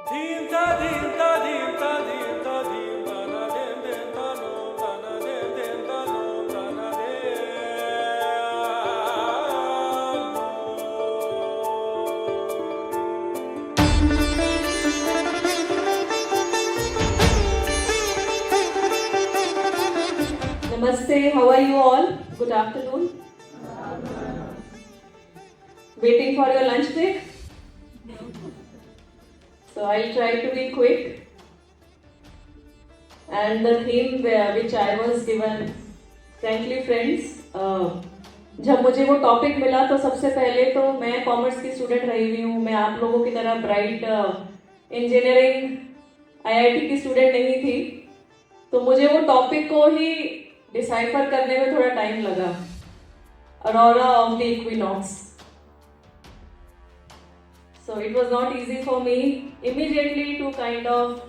Namaste, how are you all? Good afternoon. Waiting for your lunch break? So I'll try to be quick. And the theme which I was given, frankly friends, जब मुझे वो topic मिला तो सबसे पहले तो मैं commerce की स्टूडेंट रही हुई हूँ. मैं आप लोगों की तरह ब्राइट इंजीनियरिंग आईआईटी की स्टूडेंट नहीं थी, तो मुझे वो टॉपिक को ही डिसाइफर करने में थोड़ा टाइम लगा. Arora of the equinox. So it was not easy for me immediately to kind of,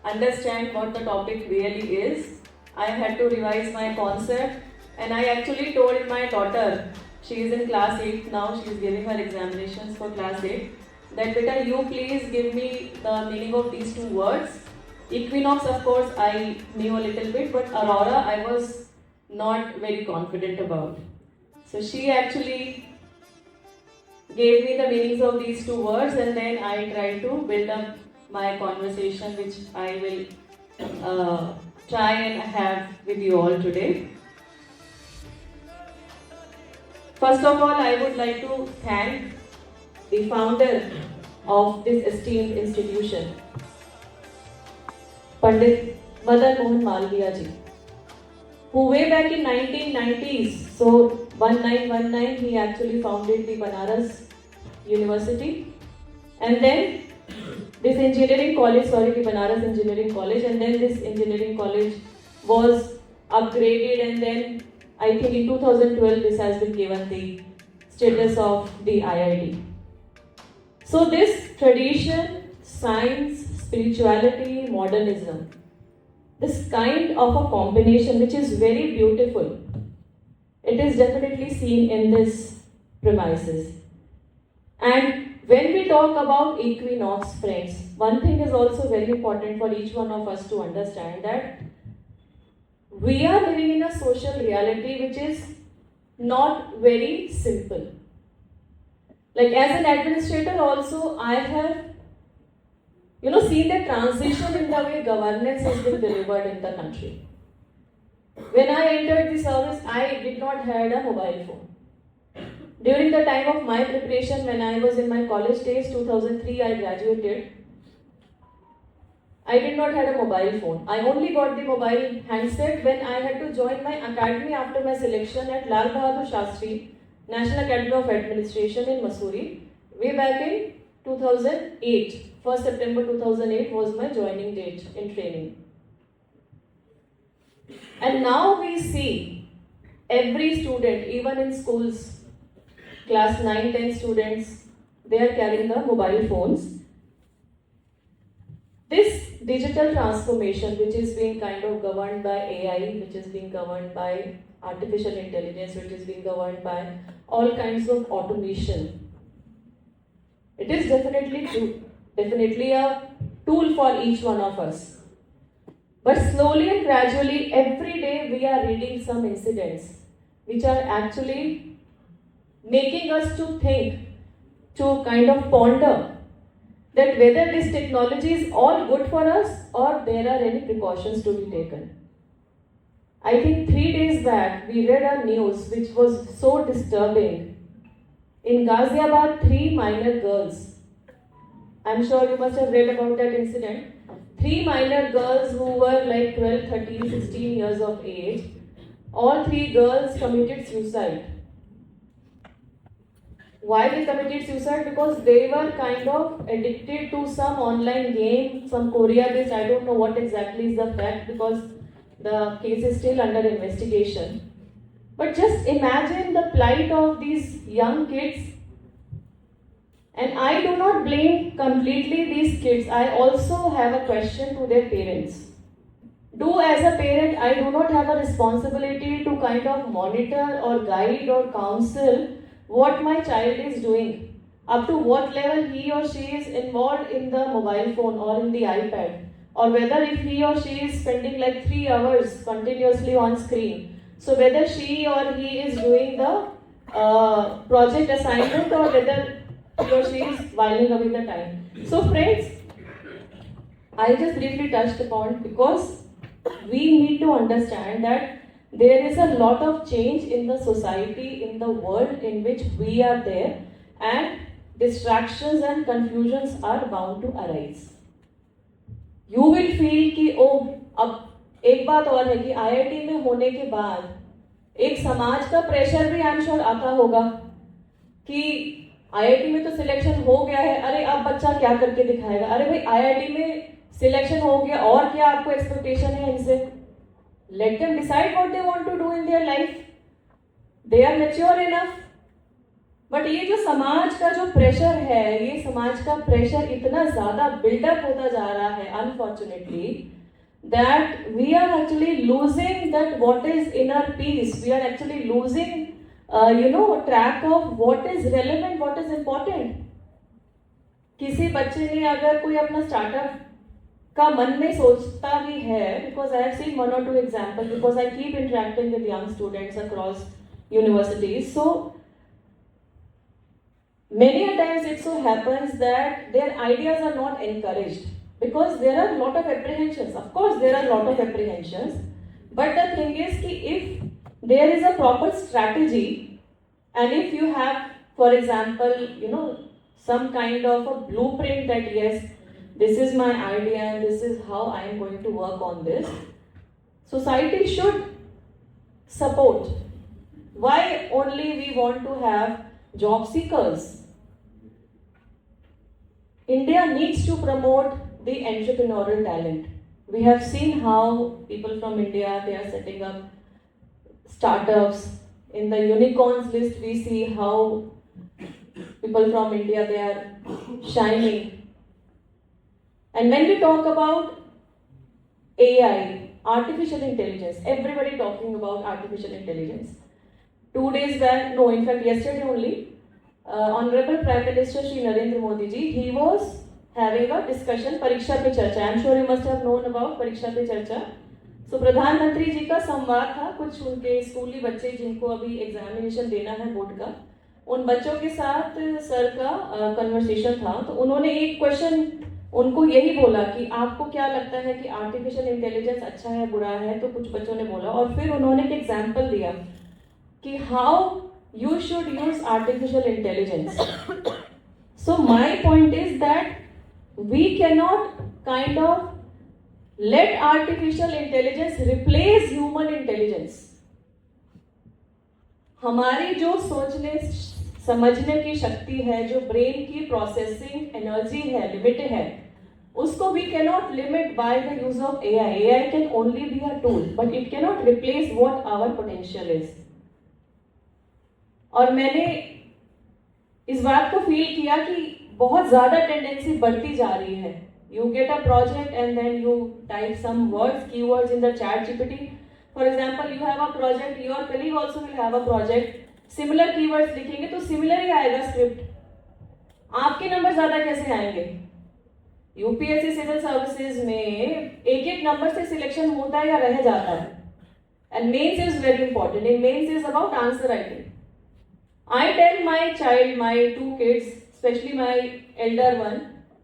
understand what the topic really is. I had to revise my concept, and I actually told my daughter, she is in class 8 now, she is giving her examinations for class 8, that beta, you please give me the meaning of these two words. Equinox, of course, I knew a little bit, but aurora, I was not very confident about. So she actually gave me the meanings of these two words, and then I tried to build up my conversation, which I will try and have with you all today. First of all, I would like to thank the founder of this esteemed institution, Pandit Madan Mohan Malviya ji, who way back in 1990s, so 1919, he actually founded the Banaras University, and then this engineering college, the Banaras Engineering College, and then this engineering college was upgraded, and then I think in 2012 this has been given the status of the IIT. So this tradition, science, spirituality, modernism, this kind of a combination which is very beautiful, it is definitely seen in this premises. And when we talk about equinox, friends, one thing is also very important for each one of us to understand, that we are living in a social reality which is not very simple. Like as an administrator also, I have seen the transition in the way governance has been delivered in the country. When I entered the service, I did not have a mobile phone. During the time of my preparation, when I was in my college days, 2003 I graduated, I did not have a mobile phone. I only got the mobile handset when I had to join my academy after my selection at Lal Bahadur Shastri National Academy of Administration in Mussoorie, way back in 2008. 1st September 2008 was my joining date in training. And now we see every student, even in schools, class 9-10 students, they are carrying the mobile phones. This digital transformation, which is being kind of governed by AI, which is being governed by artificial intelligence, which is being governed by all kinds of automation, it is definitely a tool for each one of us. But slowly and gradually, every day we are reading some incidents which are actually making us to think, to kind of ponder that whether this technology is all good for us or there are any precautions to be taken. I think 3 days back we read a news which was so disturbing. In Ghaziabad, 3 minor girls, I'm sure you must have read about that incident. 3 minor girls who were like 12, 13, 16 years of age, all 3 girls committed suicide. Why they committed suicide? Because they were kind of addicted to some online game, some Korea-based, I don't know what exactly is the fact because the case is still under investigation. But just imagine the plight of these young kids. And I do not blame completely these kids. I also have a question to their parents. As a parent, I do not have a responsibility to kind of monitor or guide or counsel what my child is doing. up to what level he or she is involved in the mobile phone or in the iPad, or whether if he or she is spending like 3 hours continuously on screen. So whether she or he is doing the project assignment or whether he or she is whiling away the time. So friends, I just briefly touched upon because we need to understand that there is a lot of change in the society, in the world in which we are there, and distractions and confusions are bound to arise. You will feel कि ओ अब एक बात और है कि IIT में होने के बाद एक समाज का प्रेशर भी आई एम श्योर आता होगा कि IIT में तो सिलेक्शन हो गया है, अरे अब बच्चा क्या करके दिखाएगा, अरे भाई IIT में सिलेक्शन हो गया और क्या आपको एक्सपेक्टेशन है इनसे. Let them decide what they want to do in their life. They are mature enough. But ये जो समाज का जो प्रेशर है, ये समाज का प्रेशर इतना ज्यादा बिल्डअप होता जा रहा है unfortunately that we are actually losing that what is inner peace. We are actually losing track of what is relevant, what is important. किसी बच्चे ने अगर कोई अपना स्टार्टअप का मन में सोचता भी है, because I have seen 1 or 2 example, because I keep interacting with young students across universities. So many a times it so happens that their ideas are not encouraged because there are a lot of apprehensions. Of course there are a lot of apprehensions, but the thing is ki if there is a proper strategy and if you have, for example, some kind of a blueprint that yes, this is my idea and this is how I am going to work on this, society should support. Why only we want to have job seekers? India needs to promote the entrepreneurial talent. We have seen how people from India, they are setting up startups. In the unicorns list, we see how people from India, they are shining. And when we talk about AI, artificial intelligence, everybody talking about artificial intelligence. 2 days back, no, in fact yesterday only, Honorable Prime Minister Shri Narendra Modi ji, he was having a discussion, Pariksha Pe Charcha. I am sure you must have known about Pariksha Pe Charcha. So प्रधानमंत्री जी का संवाद था कुछ उनके स्कूली बच्चे जिनको अभी एग्जामिनेशन देना है बोर्ड का, उन बच्चों के साथ सर का कन्वर्सेशन था. तो उन्होंने एक क्वेश्चन उनको यही बोला कि आपको क्या लगता है कि आर्टिफिशियल इंटेलिजेंस अच्छा है बुरा है. तो कुछ बच्चों ने बोला और फिर उन्होंने एक एग्जाम्पल दिया कि how you should use artificial intelligence. So my point is that we cannot kind of let artificial intelligence replace human intelligence. हमारी जो सोचने समझने की शक्ति है, जो ब्रेन की प्रोसेसिंग एनर्जी है, लिमिट है, उसको we cannot limit by the use of AI. AI can only be a tool, but it cannot replace what our potential is. और मैंने इस बात को फील किया कि बहुत ज़्यादा टेंडेंसी बढ़ती जा रही है. You get a project and then you type some words, keywords in the chat GPT. For example you have a project, your colleague also will have a project, similar keywords लिखेंगे तो similar ही आएगा script. आपके number ज़्यादा कैसे आएंगे? UPSC civil services में एक एक नंबर से सिलेक्शन होता है या रह जाता है. And mains is very important. In mains is about answer writing. I tell my child, my 2 kids, especially my elder one,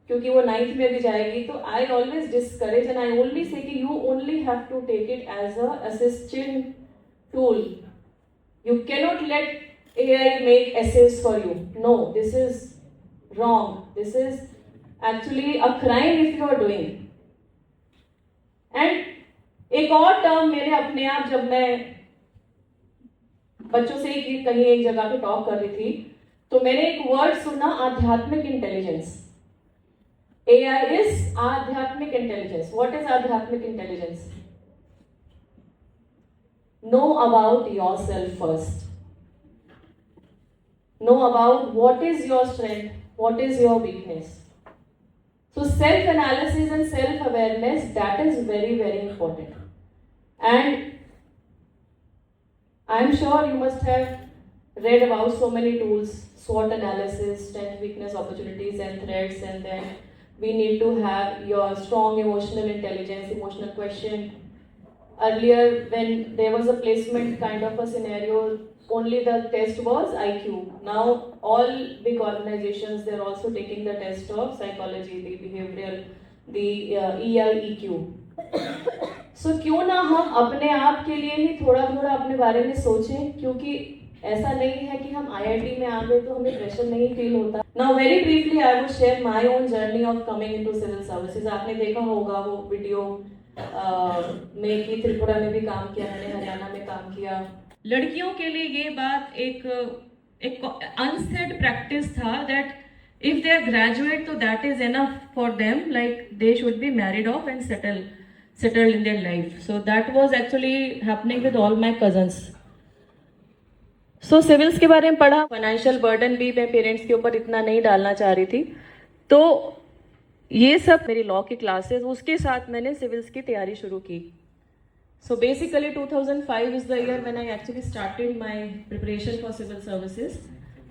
क्योंकि वो 9th में भी जाएगी, तो I always discourage and I only say कि you only have to take it as a assistant tool. You cannot let AI make essays for you. No, this is wrong. This is actually a crime if you are doing. And एक और term मेरे अपने आप जब मैं बच्चों से कहीं एक जगह पे टॉक कर रही थी तो मैंने एक वर्ड सुना, आध्यात्मिक इंटेलिजेंस. AI is आध्यात्मिक इंटेलिजेंस. व्हाट इज आध्यात्मिक intelligence? Know about yourself first. Know about what is your strength, what is your weakness. So self-analysis and self-awareness, that is very, very important. And I'm sure you must have read about so many tools, SWOT analysis, strength, weakness, opportunities and threats, and then we need to have your strong emotional intelligence, emotional quotient. Earlier, when there was a placement kind of a scenario, only the test was IQ. Now, all big organizations, they're also taking the test of psychology, the behavioral, the EL, EQ. So क्यों ना हम अपने आप के लिए ही थोड़ा थोड़ा अपने बारे में सोचें, क्योंकि ऐसा नहीं है कि हम IIT में आ गए तो हमें प्रेशर नहीं फील होता. Now very briefly I will share my own journey of coming into civil services. आपने देखा होगा वो वीडियो में कि त्रिपुरा में भी काम किया मैंने, हरियाणा में काम किया. लड़कियों के लिए ये बात एक अनसेड प्रैक्टिस था that if they are graduate तो that is enough for them, like they should be married off and settled in their life. So that was actually happening with all my cousins. So civils के बारे में पढ़ा. Financial burden भी मैं parents के ऊपर इतना नहीं डालना चाह रही थी. तो ये सब मेरी लॉ की क्लासेस, उसके साथ मैंने सिविल्स की तैयारी शुरू की. So basically 2005 is the year when I actually started my preparation for civil services.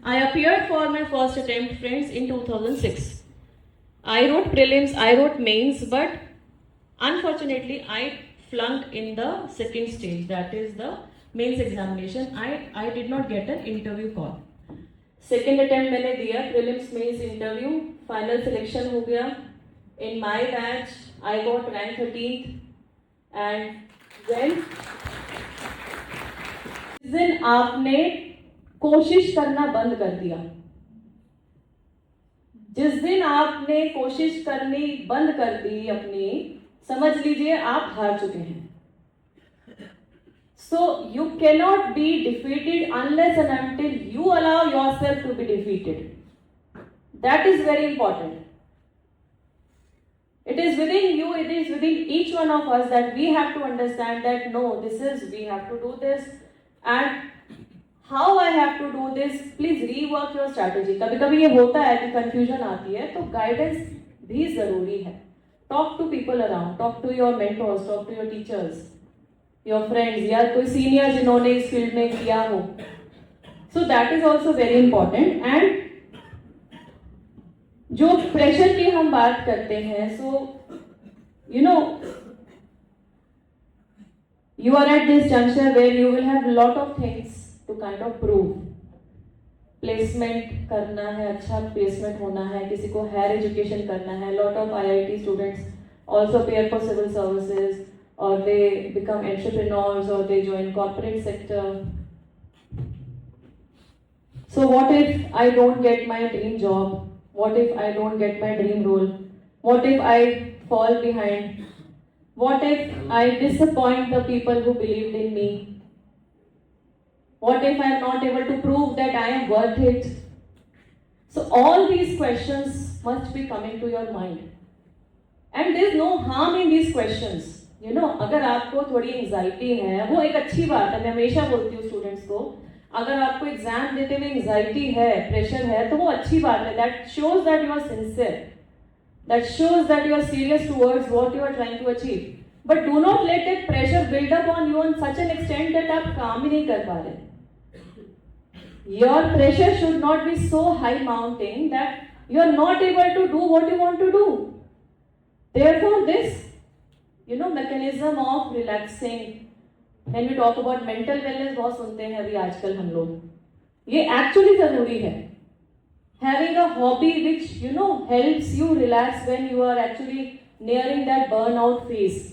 I appeared for my first attempt, friends, in 2006. I wrote prelims, I wrote mains, but unfortunately I flunked in the second stage, that is the mains examination. I did not get an interview call. Second attempt मैंने दिया, prelims, mains, interview, final selection हो गया. In my batch I got rank 13th, and when जिस दिन आपने कोशिश करना बंद कर दिया, जिस दिन आपने कोशिश करनी बंद कर दी अपनी, समझ लीजिए आप हार चुके हैं. So you cannot be defeated unless and until you allow yourself to be defeated. That is very important. It is within you, it is within each one of us that we have to understand that no, we have to do this, and how I have to do this. Please rework your strategy. कभी कभी ये होता है कि confusion आती है, तो guidance भी जरूरी है. Talk to people around, talk to your mentors, talk to your teachers, your friends, या कोई senior जिन्होंने इस field में किया हो. So that is also very important. And जो प्रेशर की हम बात करते हैं, so you know you are at this juncture where you will have lot of things to kind of prove. Placement करना है, अच्छा प्लेसमेंट होना है, किसी को हायर एजुकेशन करना है. Lot of IIT students also appear for civil services, or they become entrepreneurs, or they join corporate sector. So what if I don't get my dream job? What if I don't get my dream role? What if I fall behind? What if I disappoint the people who believed in me? What if I am not able to prove that I am worth it? So all these questions must be coming to your mind. And there is no harm in these questions. You know, अगर आपको थोड़ी anxiety है, वो एक अच्छी बात है. मैं हमेशा बोलती हूँ स्टूडेंट्स को, अगर आपको एग्जाम देते हुए एंजाइटी है, प्रेशर है, तो वो अच्छी बात है. That shows that you are sincere, that shows that you are serious towards what you are trying to achieve. But do not let that pressure build up on you on such an extent that आप काम ही नहीं कर पा रहे. Your pressure should not be so high mounting that you are not able to do what you want to do. Therefore, this, mechanism of relaxing, when we talk about mental wellness, बहुत सुनते हैं अभी आजकल हम लोग, ये actually जरूरी है. Having a hobby which helps you relax when you are actually nearing that burnout phase,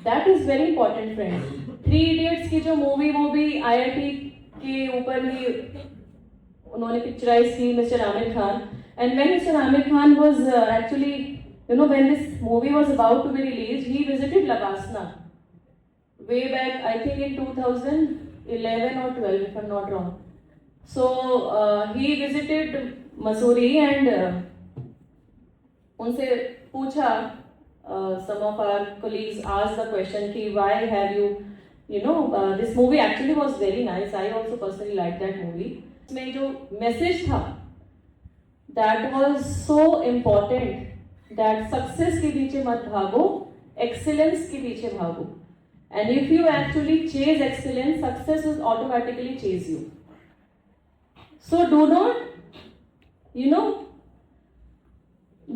that is very important, friends. 3 Idiots की जो मूवी, वो भी IIT के ऊपर ही उन्होंने पिक्चराइज की, mister Aamir Khan. And when Mr. Amir Khan was actually, when this movie was about to be released, he visited Lavasna way back, I think in 2011 or 12, if I'm not wrong. So he visited Mussoorie and उनसे पूछा, some of our colleagues asked the question कि why have you, this movie actually was very nice. I also personally liked that movie. इसमें जो message था, that was so important that success के पीछे मत भागो, excellence के पीछे भागो. And if you actually chase excellence, success will automatically chase you. So do not,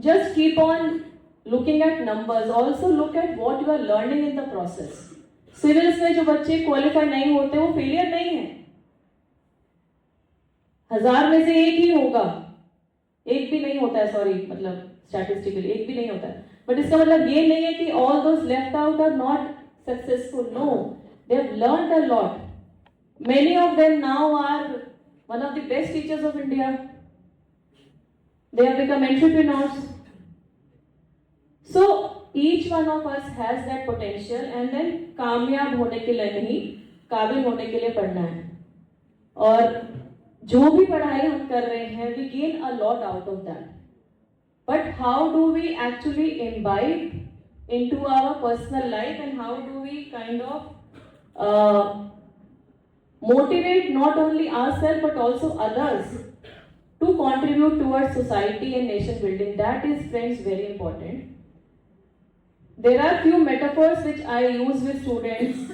just keep on looking at numbers. Also look at what you are learning in the process. Civils में जो बच्चे qualify नहीं होते वो failure नहीं है, 1000 में से एक ही होगा, एक भी नहीं होता है, सॉरी, मतलब स्टैटिस्टिकली एक भी नहीं होता है, बट इसका मतलब ये नहीं है कि all those left out are not successful. No, they have learned a lot. Many of them now are one of the best teachers of India. They have become entrepreneurs. So each one of us has that potential, and then कामयाब होने के लिए नहीं, काबिल होने के लिए पढ़ना है. और जो भी पढ़ाई हम कर रहे हैं, we gain a lot out of that. But how do we actually imbibe into our personal life, and how do we kind of motivate not only ourselves but also others to contribute towards society and nation building? That is, friends, very important. There are few metaphors which I use with students.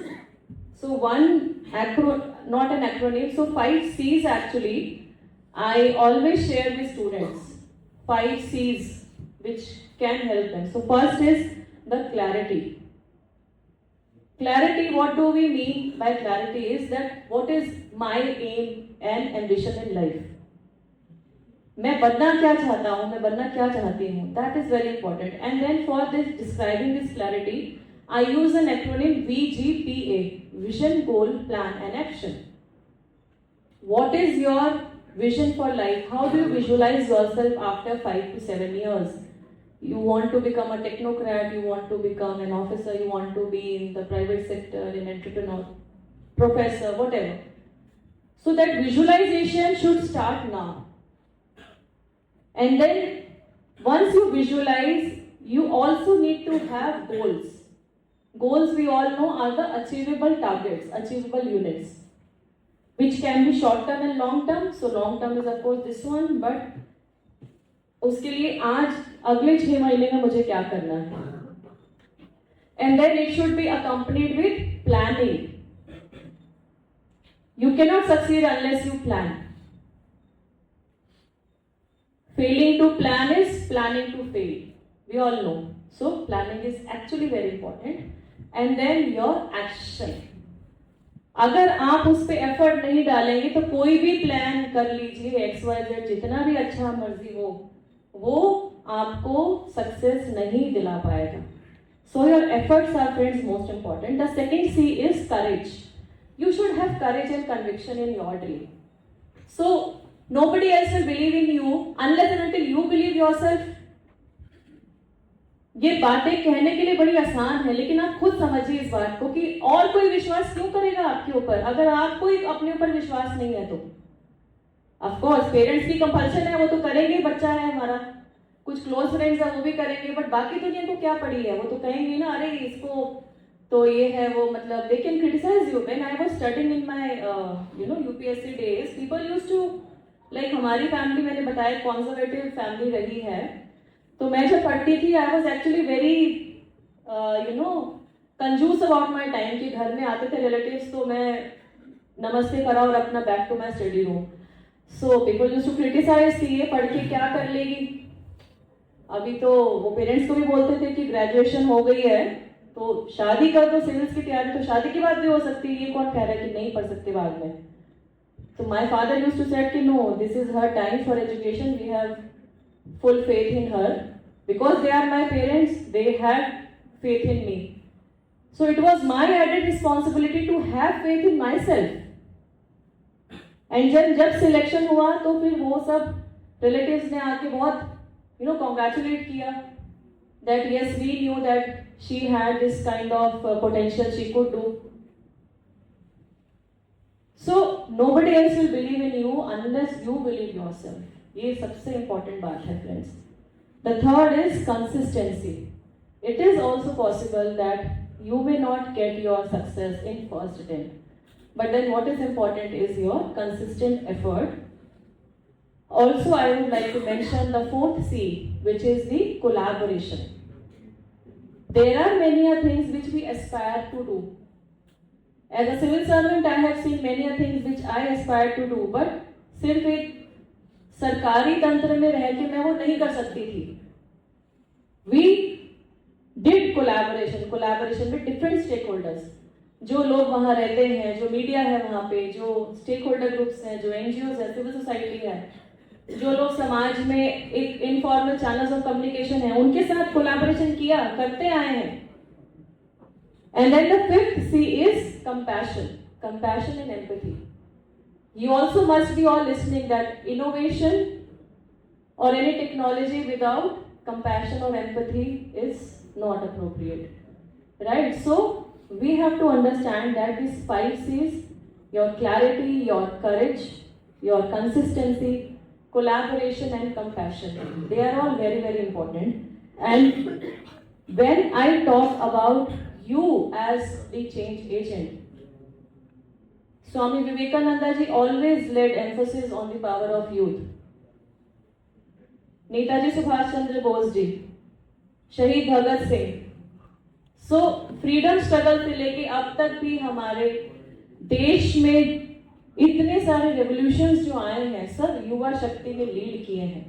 So one not an acronym, so 5 C's actually, I always share with students. 5 C's which can help them. So first is the clarity. Clarity, what do we mean by clarity is that what is my aim and ambition in life. मैं बनना क्या चाहता हूँ, मैं बनना क्या चाहती हूँ. That is very important. And then for this, describing this clarity, I use an acronym VGPA, Vision, Goal, Plan and Action. What is your vision for life? How do you visualize yourself after 5 to 7 years? You want to become a technocrat, you want to become an officer, you want to be in the private sector, an entrepreneur, professor, whatever. So that visualization should start now. And then once you visualize, you also need to have goals. Goals, we all know, are the achievable targets, achievable units, which can be short term and long term. So long term is of course this one, but उसके लिए आज अगले 6 महीने में मुझे क्या करना है. And then it should be accompanied with planning. You cannot succeed unless you plan. Failing to plan is planning to fail. We all know. So planning is actually very important. And then your action. अगर आप उस पे effort नहीं डालेंगे तो कोई भी plan कर लीजिए, XYZ जितना भी अच्छा मर्जी हो, वो आपको सक्सेस नहीं दिला पाएगा. So your efforts are, friends, most important. The second C is courage. You should have courage and conviction in your dream. So nobody else will believe in you unless and until you believe yourself. ये बातें कहने के लिए बड़ी आसान है, लेकिन आप खुद समझिए इस बात को कि और कोई विश्वास क्यों करेगा आपके ऊपर अगर आपको अपने ऊपर विश्वास नहीं है तो. ऑफ कोर्स पेरेंट्स की कंपल्शन है, वो तो करेंगे, बच्चा है हमारा, कुछ क्लोज फ्रेंड्स है वो भी करेंगे, बट बाकी दुनिया को क्या पड़ी है, वो तो कहेंगे ना, अरे इसको तो ये है वो, मतलब they can criticize you. When I was studying in my UPSC days, people used to, like, हमारी फैमिली, मैंने बताया, कंजर्वेटिव फैमिली रही है, तो मैं जब पढ़ती थी आई वॉज एक्चुअली वेरी कंजूस अबाउट माई टाइम. कि घर में आते थे रिलेटिव्स तो मैं नमस्ते करा और अपना back to my study room. So people used to criticise कि ये पढ़ के क्या कर लेगी. अभी तो वो पेरेंट्स को भी बोलते थे कि ग्रेजुएशन हो गई है तो शादी कर दो, सिविल्स की तैयारी, तो शादी की बात भी हो सकती है, ये कौन कह रहा है कि नहीं पढ़ सकते बाद में. तो my father used to said कि no, this is her time for education, we have full faith in her because they are my parents, they had faith in me. So it was my added responsibility to have faith in myself. And जब selection हुआ तो फिर वो सब relatives ने आके बहुत congratulate किया that yes, we knew that she had this kind of potential, she could do. So nobody else will believe in you unless you believe yourself. ये सबसे इंपॉर्टेंट बात है, friends. The third is consistency. It is also possible that you may not get your success in first attempt, but then what is important is your consistent effort. Also I would like to mention the fourth C, which is the collaboration. There are many things which we aspire to do. As a civil servant, I have seen many things which I aspire to do, but सिर्फ एक सरकारी तंत्र में रह के मैं वो नहीं कर सकती थी. We did collaboration with different stakeholders. जो लोग वहां रहते हैं, जो मीडिया है वहां पे, जो स्टेक होल्डर ग्रुप्स हैं, जो एनजीओ है, सिविल सोसाइटी है, जो लोग समाज में एक इनफॉर्मल चैनल्स ऑफ कम्युनिकेशन है, उनके साथ कोलैबोरेशन किया, करते आए हैं. And then the fifth C इज compassion and empathy. You also must be all listening that innovation or any technology without compassion or empathy is not appropriate. Right? So we have to understand that these 5 C's, your clarity, your courage, your consistency, collaboration and compassion, they are all very, very important. And when I talk about you as the change agent, Swami Vivekananda ji always laid emphasis on the power of youth. Netaji Subhash Chandra Bose ji, Shaheed Bhagat Singh. So freedom struggle से लेके अब तक भी हमारे देश में इतने सारे रेवोल्यूशंस जो आए हैं, सब युवा शक्ति ने लीड किए हैं.